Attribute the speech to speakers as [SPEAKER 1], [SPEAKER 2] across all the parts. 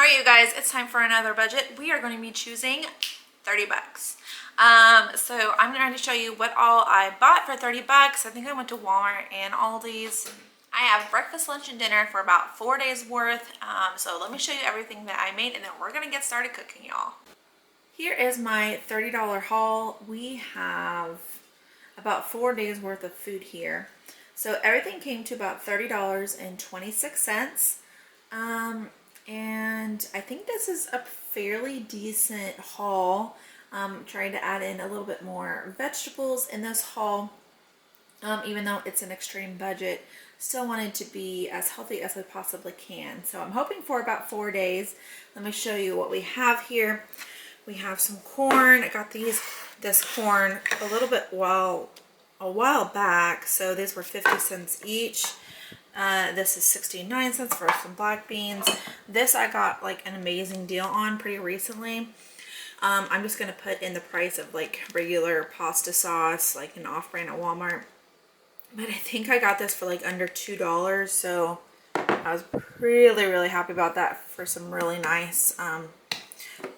[SPEAKER 1] Alright you guys, it's time for another budget. We are going to be choosing 30 bucks. So I'm going to show you what all I bought for 30 bucks. I think I went to Walmart and Aldi's. I have breakfast, lunch, and dinner for about 4 days worth. So let me show you everything that I made and then we're going to get started cooking, y'all. Here is my $30 haul. We have about 4 days worth of food here. So everything came to about $30.26. And I think this is a fairly decent haul. Trying to add in a little bit more vegetables in this haul. Even though it's an extreme budget, still wanted to be as healthy as I possibly can. So I'm hoping for about 4 days. Let me show you what we have here. We have some corn. I got this corn a little bit a while back. So these were 50 cents each. This is 69 cents for some black beans. This I got like an amazing deal on pretty recently. I'm just going to put in the price of like regular pasta sauce, like an off-brand at Walmart. But I think I got this for like under $2. So I was really happy about that for some really nice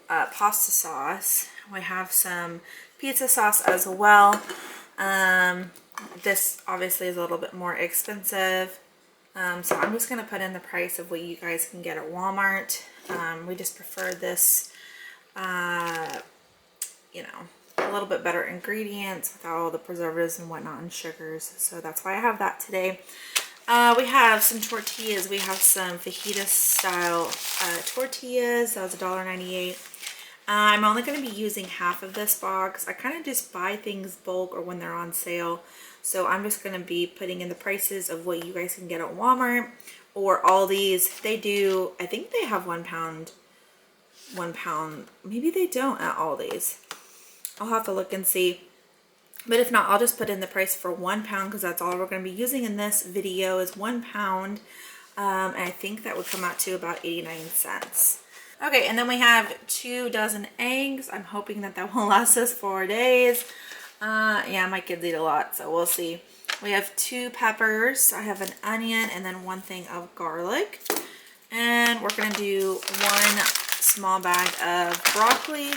[SPEAKER 1] pasta sauce. We have some pizza sauce as well. This obviously is a little bit more expensive. So I'm just going to put in the price of what you guys can get at Walmart. We just prefer this, you know, a little bit better ingredients without all the preservatives and whatnot and sugars. So that's why I have that today. We have some tortillas. We have some fajita style tortillas. That was $1.98. I'm only going to be using half of this box. I kind of just buy things bulk or when they're on sale. So I'm just going to be putting in the prices of what you guys can get at Walmart or Aldi's. They do, I think they have 1 pound. Maybe they don't at Aldi's. I'll have to look and see. But if not, I'll just put in the price for 1 pound because that's all we're going to be using in this video is 1 pound. And I think that would come out to about 89 cents. Okay, and then we have 2 dozen eggs. I'm hoping that will last us 4 days. Yeah, my kids eat a lot, so we'll see. We have 2 peppers. I have an onion and then 1 thing of garlic. And we're going to do 1 small bag of broccoli.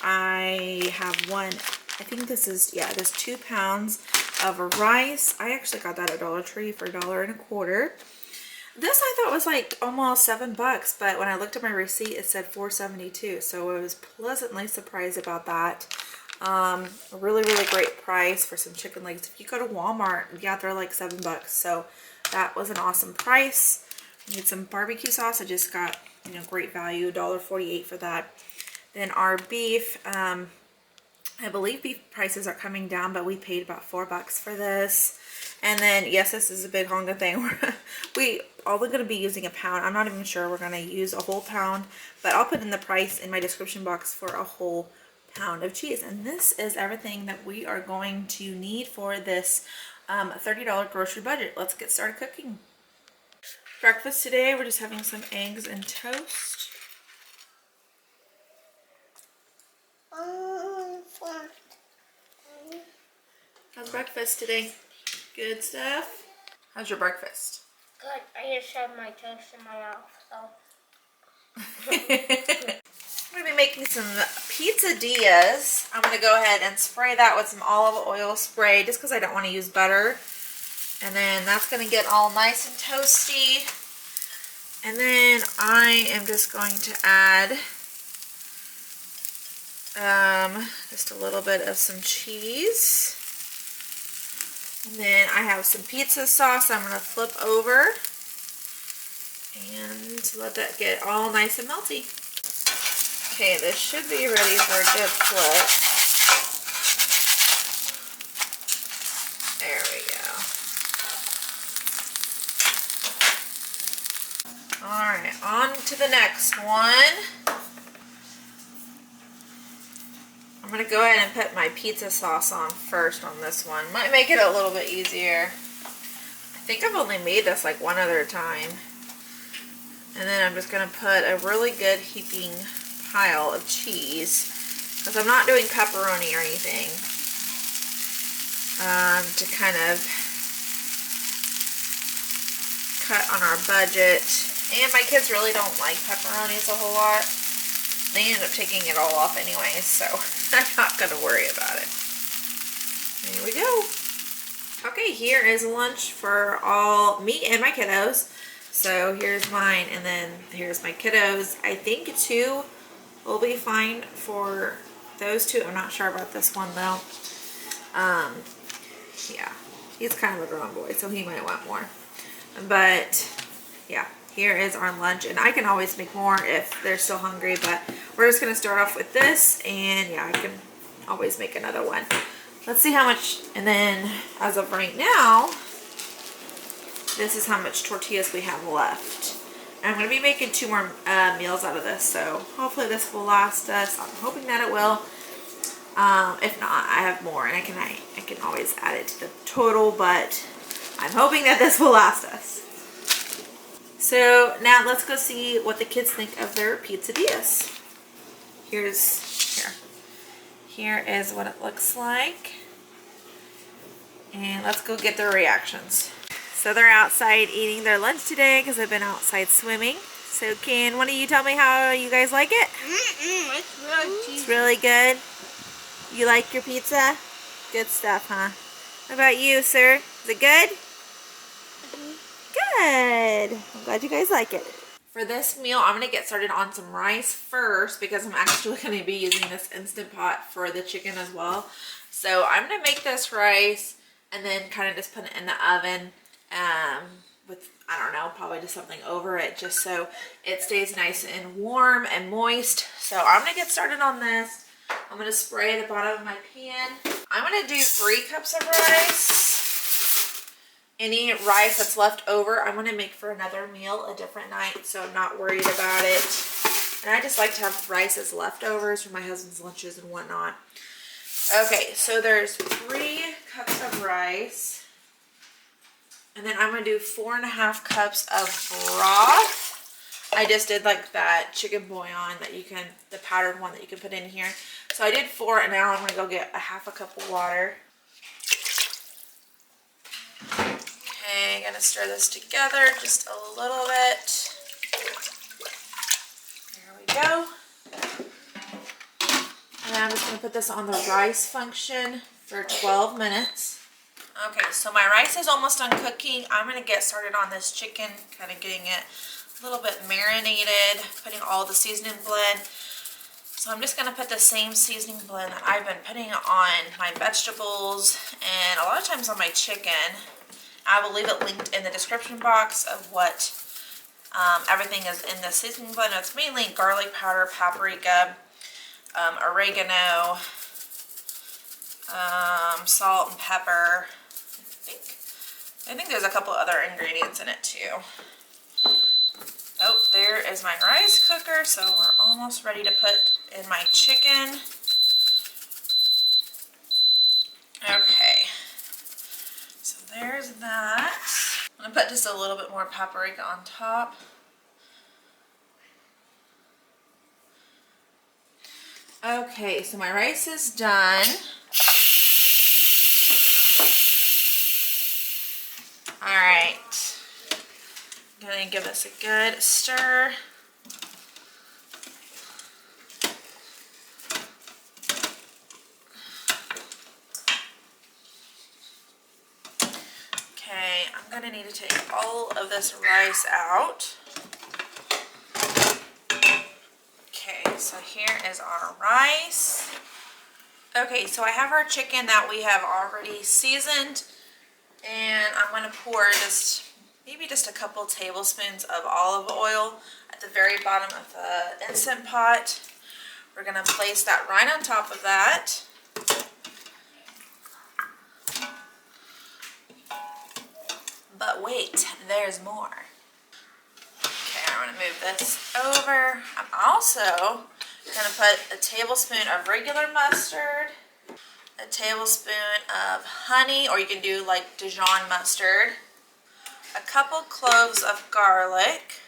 [SPEAKER 1] I have I think this is, yeah, there's 2 pounds of rice. I actually got that at Dollar Tree for $1.25. This I thought was like almost $7, but when I looked at my receipt, it said $4.72. So I was pleasantly surprised about that. A really great price for some chicken legs. If you go to Walmart, yeah, they're like $7. So that was an awesome price. I need some barbecue sauce. I just got, you know, great value, $1.48 for that. Then our beef, I believe beef prices are coming down, but we paid about $4 for this. And then, yes, this is a big honga thing. We're going to be using a pound. I'm not even sure we're going to use a whole pound, but I'll put in the price in my description box for a whole pound of cheese. And this is everything that we are going to need for this $30 grocery budget. Let's get started cooking. Breakfast today, we're just having some eggs and toast. How's breakfast today? Good stuff? How's your breakfast?
[SPEAKER 2] Good. I just had my toast in my mouth, so.
[SPEAKER 1] I'm going to be making some quesadillas. I'm going to go ahead and spray that with some olive oil spray just because I don't want to use butter. And then that's going to get all nice and toasty. And then I am just going to add just a little bit of some cheese. And then I have some pizza sauce I'm going to flip over and let that get all nice and melty. Okay, this should be ready for a good flip. There we go. Alright, on to the next one. I'm going to go ahead and put my pizza sauce on first on this one. Might make it a little bit easier. I think I've only made this like one other time. And then I'm just going to put a really good heaping pile of cheese. Because I'm not doing pepperoni or anything. To kind of cut on our budget And my kids really don't like pepperonis a whole lot. They end up taking it all off anyways, so I'm not going to worry about it. Here we go. Okay, here is lunch for all me and my kiddos. So here's mine, and then here's my kiddos. I think 2 will be fine for those 2. I'm not sure about this one though. Yeah, he's kind of a grown boy, so he might want more. But yeah, here is our lunch, and I can always make more if they're still hungry, but we're just gonna start off with this, and yeah, I can always make another one. Let's see how much, and then as of right now, this is how much tortillas we have left. And I'm gonna be making 2 more meals out of this, so hopefully this will last us. I'm hoping that it will. If not, I have more, and I can always add it to the total, but I'm hoping that this will last us. So now let's go see what the kids think of their quesadillas. Here is what it looks like, and let's go get their reactions. So they're outside eating their lunch today because they've been outside swimming. So can one of you tell me how you guys like it?
[SPEAKER 2] It's really cheesy.
[SPEAKER 1] It's really good. You like your pizza? Good stuff, huh? How about you, sir? Is it good? Good. I'm glad you guys like it. For this meal, I'm going to get started on some rice first because I'm actually going to be using this Instapot for the chicken as well. So I'm going to make this rice and then kind of just put it in the oven with, I don't know, probably just something over it just so it stays nice and warm and moist. So I'm going to get started on this. I'm going to spray the bottom of my pan. I'm going to do 3 cups of rice. Any rice that's left over, I'm going to make for another meal a different night, so I'm not worried about it. And I just like to have rice as leftovers for my husband's lunches and whatnot. Okay, so there's 3 cups of rice. And then I'm going to do 4.5 cups of broth. I just did like that chicken bouillon that you can, the powdered one that you can put in here. So I did 4, and now I'm going to go get a 1/2 cup of water. Okay, gonna stir this together just a little bit. There we go. And I'm just gonna put this on the rice function for 12 minutes. Okay, so my rice is almost done cooking. I'm gonna get started on this chicken, kind of getting it a little bit marinated, putting all the seasoning blend. So I'm just gonna put the same seasoning blend that I've been putting on my vegetables and a lot of times on my chicken. I will leave it linked in the description box of what everything is in the seasoning blend. It's mainly garlic powder, paprika, oregano, salt and pepper. I think there's a couple other ingredients in it too. Oh, there is my rice cooker, so we're almost ready to put in my chicken. Okay. There's that. I'm going to put just a little bit more paprika on top. Okay, so my rice is done. Alright. I'm going to give this a good stir. I'm going to need to take all of this rice out. Okay, so here is our rice. Okay, so I have our chicken that we have already seasoned, and I'm going to pour maybe just a couple tablespoons of olive oil at the very bottom of the Instant Pot. We're going to place that right on top of that. But wait, there's more. Okay, I'm going to move this over. I'm also going to put a tablespoon of regular mustard, a tablespoon of honey, or you can do like Dijon mustard, a couple cloves of garlic,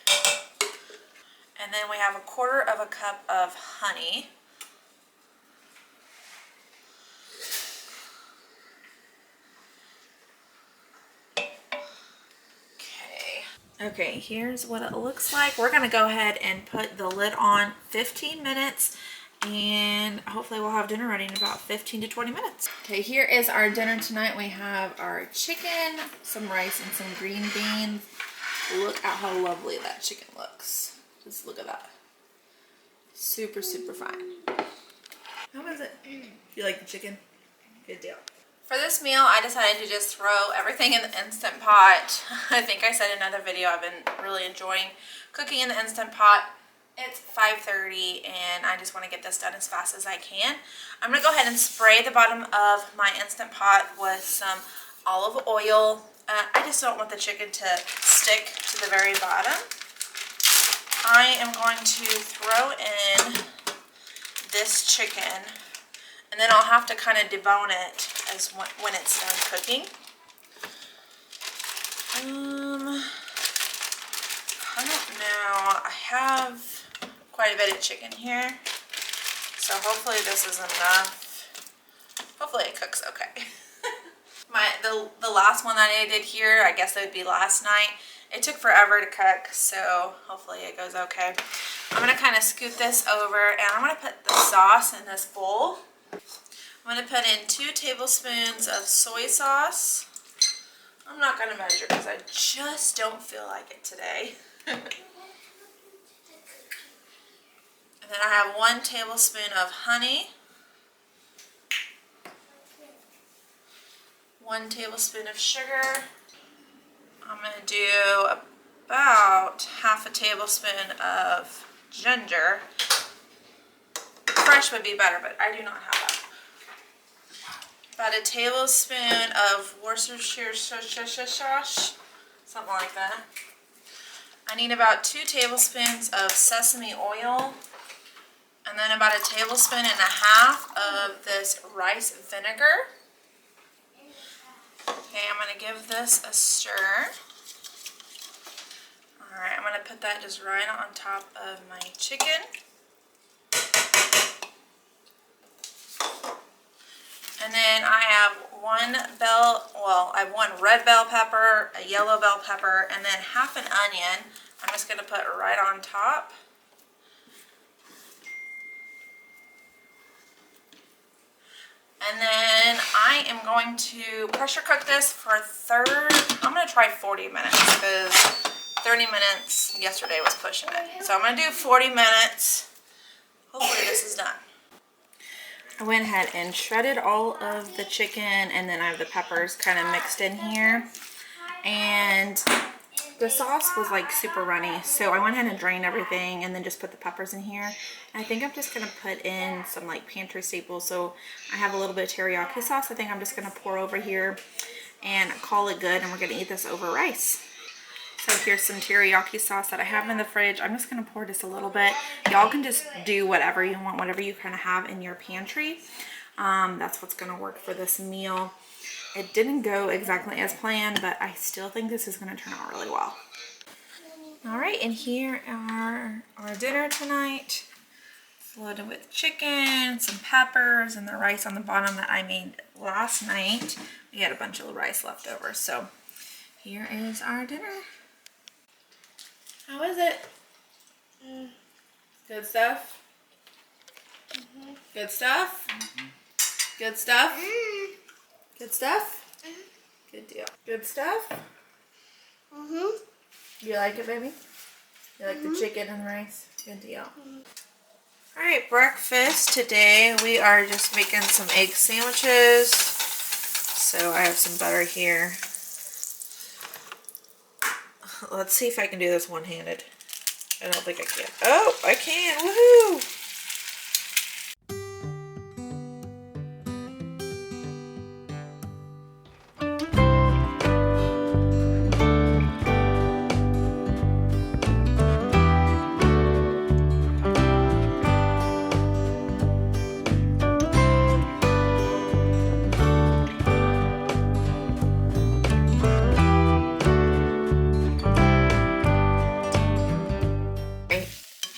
[SPEAKER 1] and then we have 1/4 cup of honey. Okay, here's what it looks like. We're gonna go ahead and put the lid on 15 minutes and hopefully we'll have dinner ready in about 15 to 20 minutes. Okay, here is our dinner tonight. We have our chicken, some rice, and some green beans. Look at how lovely that chicken looks. Just look at that. Super, super fine. How is it? You like the chicken? Good deal. For this meal, I decided to just throw everything in the Instant Pot. I think I said in another video I've been really enjoying cooking in the Instant Pot. It's 5:30 and I just want to get this done as fast as I can. I'm going to go ahead and spray the bottom of my Instant Pot with some olive oil. I just don't want the chicken to stick to the very bottom. I am going to throw in this chicken, and then I'll have to kind of debone it as when it's done cooking. I don't know. I have quite a bit of chicken here, so hopefully this is enough. Hopefully it cooks okay. The last one that I did here, I guess it would be last night. It took forever to cook, so hopefully it goes okay. I'm gonna kind of scoot this over, and I'm gonna put the sauce in this bowl. I'm going to put in 2 tablespoons of soy sauce. I'm not going to measure because I just don't feel like it today. And then I have 1 tablespoon of honey. 1 tablespoon of sugar. I'm going to do about half a tablespoon of ginger. Fresh would be better, but I do not have that. About a tablespoon of Worcestershire sauce, something like that. I need about 2 tablespoons of sesame oil, and then about a tablespoon and a half of this rice vinegar. Okay, I'm going to give this a stir. Alright, I'm going to put that just right on top of my chicken. And then I have I have 1 red bell pepper, a yellow bell pepper, and then half an onion. I'm just going to put right on top. And then I am going to pressure cook this for I'm going to try 40 minutes because 30 minutes yesterday was pushing it. So I'm going to do 40 minutes. Hopefully this is done. I went ahead and shredded all of the chicken, and then I have the peppers kind of mixed in here. And the sauce was like super runny, so I went ahead and drained everything and then just put the peppers in here. And I think I'm just going to put in some like pantry staples. So I have a little bit of teriyaki sauce. I think I'm just going to pour over here and call it good, and we're going to eat this over rice. So here's some teriyaki sauce that I have in the fridge. I'm just going to pour just a little bit. Y'all can just do whatever you want, whatever you kind of have in your pantry. That's what's going to work for this meal. It didn't go exactly as planned, but I still think this is going to turn out really well. All right, and here are our dinner tonight. It's loaded with chicken, some peppers, and the rice on the bottom that I made last night. We had a bunch of rice left over, so here is our dinner. How is it? Good stuff? Good stuff? Good stuff? Good stuff? Good deal. Good stuff? You like it, baby? You like the chicken and the rice? Good deal. Alright, breakfast today. We are just making some egg sandwiches. So I have some butter here. Let's see if I can do this one-handed. I don't think I can. Oh, I can. Woohoo!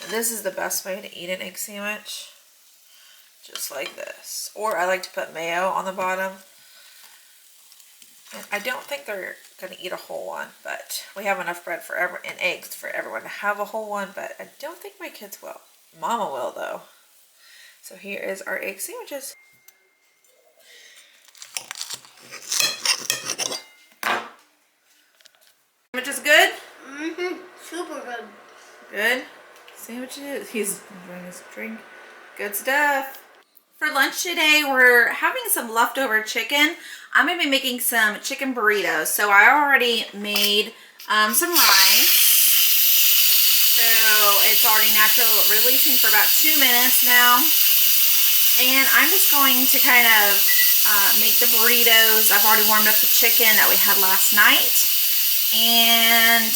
[SPEAKER 1] This is the best way to eat an egg sandwich. Just like this. Or I like to put mayo on the bottom. I don't think they're gonna eat a whole one, but we have enough bread for and eggs for everyone to have a whole one, but I don't think my kids will. Mama will though. So here is our egg sandwiches. Sandwiches good?
[SPEAKER 2] Mm-hmm. Super good.
[SPEAKER 1] Good. Sandwiches. He's enjoying his drink. Good stuff. For lunch today, we're having some leftover chicken. I'm going to be making some chicken burritos. So I already made some rice. So it's already natural releasing for about 2 minutes now. And I'm just going to kind of make the burritos. I've already warmed up the chicken that we had last night. And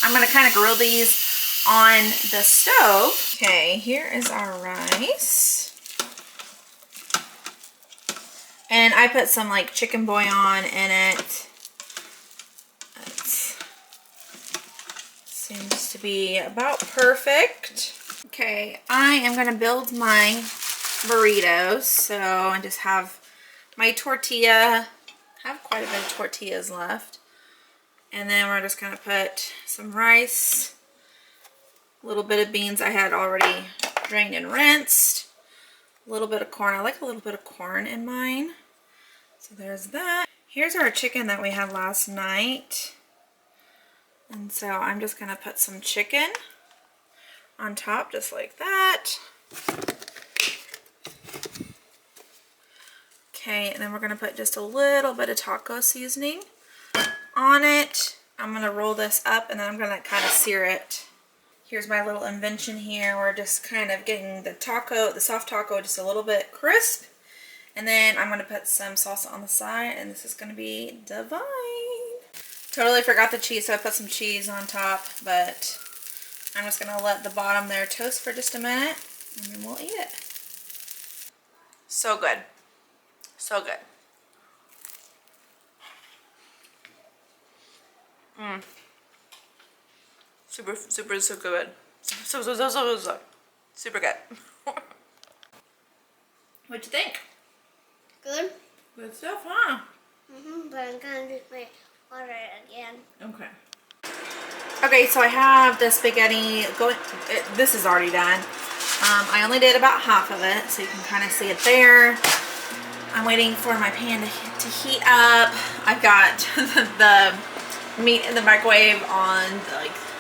[SPEAKER 1] I'm going to kind of grill these on the stove. Okay, here is our rice. And I put some like chicken bouillon in it. That seems to be about perfect. Okay, I am going to build my burritos. So I just have my tortilla. I have quite a bit of tortillas left. And then we're just going to put some rice. A little bit of beans I had already drained and rinsed. A little bit of corn. I like a little bit of corn in mine. So there's that. Here's our chicken that we had last night. And so I'm just going to put some chicken on top just like that. Okay, and then we're going to put just a little bit of taco seasoning on it. I'm going to roll this up and then I'm going to kind of sear it. Here's my little invention here. We're just kind of getting the taco, the soft taco, just a little bit crisp. And then I'm going to put some salsa on the side, and this is going to be divine. Totally forgot the cheese, so I put some cheese on top, but I'm just going to let the bottom there toast for just a minute, and then we'll eat it. So good. So good. Mmm. Super good. Super good. What'd you think?
[SPEAKER 2] Good.
[SPEAKER 1] Good stuff, huh?
[SPEAKER 2] But I'm gonna just make water again.
[SPEAKER 1] Okay. Okay, so I have the spaghetti going. This is already done. I only did about half of it, so you can kind of see it there. I'm waiting for my pan to heat up. I've got the meat in the microwave on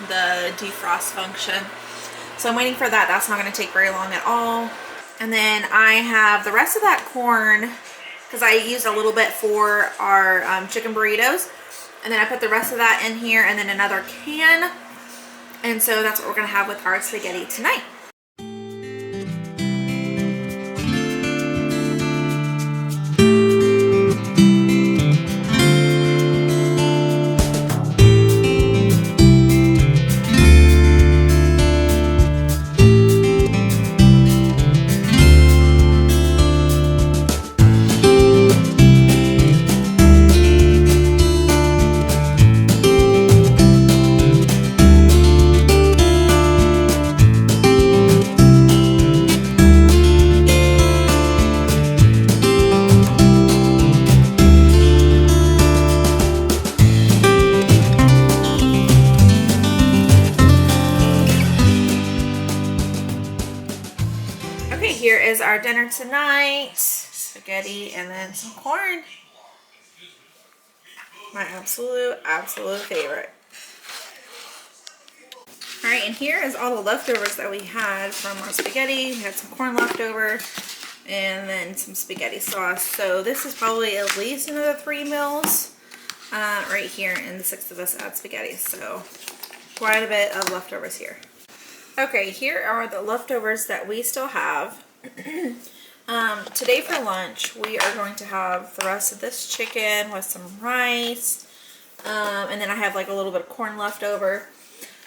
[SPEAKER 1] the defrost function. So I'm waiting for that. That's not going to take very long at all. And then I have the rest of that corn, because I used a little bit for our chicken burritos. And then I put the rest of that in here and then another can. And so that's what we're going to have with our spaghetti tonight. Here is our dinner tonight. Spaghetti and then some corn. My absolute favorite. Alright, and here is all the leftovers that we had from our spaghetti. We had some corn left over and then some spaghetti sauce. So this is probably at least another 3 meals right here, and the 6 of us had spaghetti. So quite a bit of leftovers here. Okay, here are the leftovers that we still have. Today for lunch we are going to have the rest of this chicken with some rice, and then I have like a little bit of corn left over,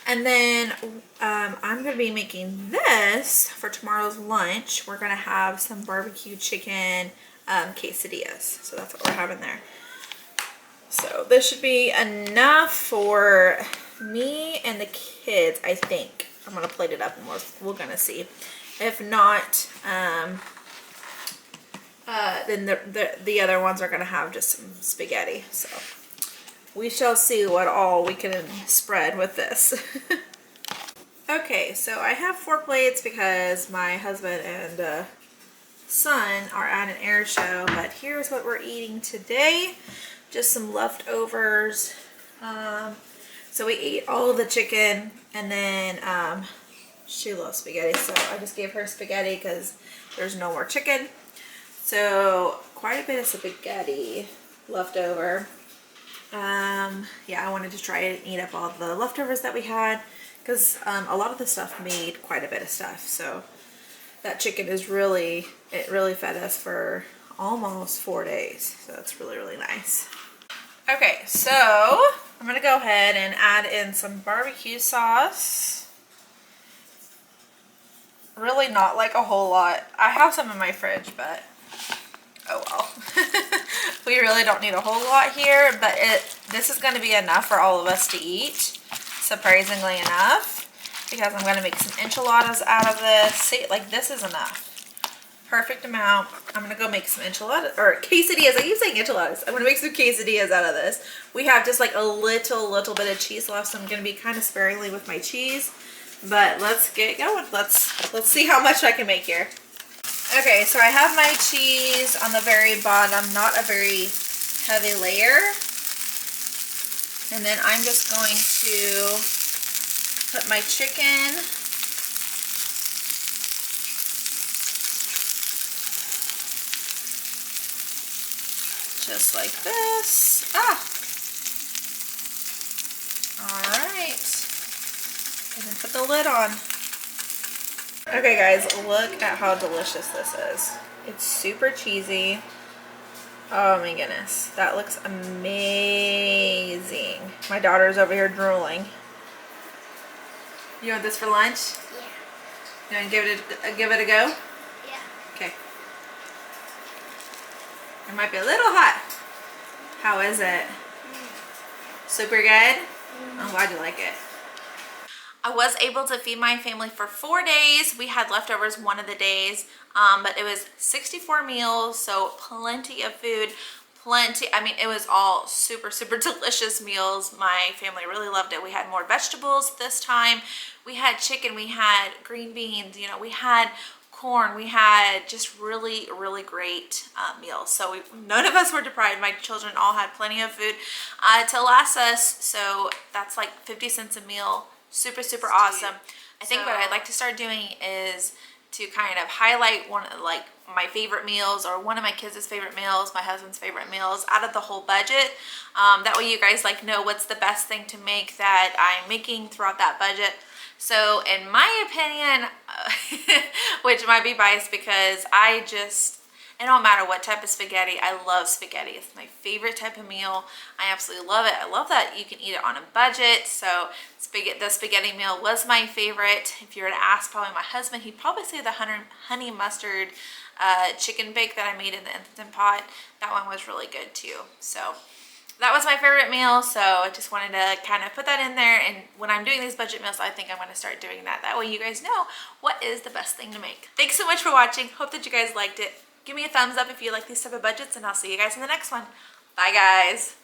[SPEAKER 1] and then I'm going to be making this for tomorrow's lunch. We're going to have some barbecue chicken quesadillas, so that's what we're having there. So this should be enough for me and the kids, I think. I'm going to plate it up and we're going to see. If not, then the other ones are going to have just some spaghetti. So we shall see what all we can spread with this. Okay, so I have 4 plates because my husband and son are at an air show, but here's what we're eating today. Just some leftovers. So we ate all the chicken, and then she loves spaghetti, so I just gave her spaghetti because there's no more chicken. So quite a bit of spaghetti left over. Yeah, I wanted to try and eat up all the leftovers that we had because a lot of the stuff made quite a bit of stuff. So that chicken is really fed us for almost 4 days. So that's really, really nice. Okay, so I'm gonna go ahead and add in some barbecue sauce. Really not like a whole lot. I have some in my fridge, but oh well. We really don't need a whole lot here, but this is going to be enough for all of us to eat, surprisingly enough, because I'm going to make some enchiladas out of this. See, like this is enough. Perfect amount. I'm going to go make some enchiladas, or quesadillas. I keep saying enchiladas. I'm going to make some quesadillas out of this. We have just like a little bit of cheese left, so I'm going to be kind of sparingly with my cheese. But let's get going. Let's see how much I can make here. Okay, so I have my cheese on the very bottom, not a very heavy layer. And then I'm just going to put my chicken just like this. All right. And then put the lid on. Okay guys, look at how delicious this is. It's super cheesy. Oh my goodness, that looks amazing. My daughter's over here drooling. You want this for lunch? Yeah. You want to give it a go?
[SPEAKER 2] Yeah.
[SPEAKER 1] Okay. It might be a little hot. How is it? Super good? I'm glad you like it. I was able to feed my family for 4 days. We had leftovers one of the days, but it was 64 meals, so plenty of food, I mean, it was all super delicious meals. My family really loved it. We had more vegetables this time. We had chicken, we had green beans, you know, we had corn, we had just really great meals. So none of us were deprived. My children all had plenty of food to last us, so that's like 50 cents a meal. Super awesome. I think what I'd like to start doing is to kind of highlight one of like my favorite meals, or one of my kids' favorite meals, my husband's favorite meals out of the whole budget. That way you guys like know what's the best thing to make that I'm making throughout that budget. So in my opinion, which might be biased because it don't matter what type of spaghetti, I love spaghetti. It's my favorite type of meal. I absolutely love it. I love that you can eat it on a budget. So the spaghetti meal was my favorite. If you were to ask probably my husband, he'd probably say the honey mustard chicken bake that I made in the Instapot. That one was really good too. So that was my favorite meal, so I just wanted to kind of put that in there. And when I'm doing these budget meals, I think I'm going to start doing that. That way you guys know what is the best thing to make. Thanks so much for watching. Hope that you guys liked it. Give me a thumbs up if you like these type of budgets, and I'll see you guys in the next one. Bye, guys.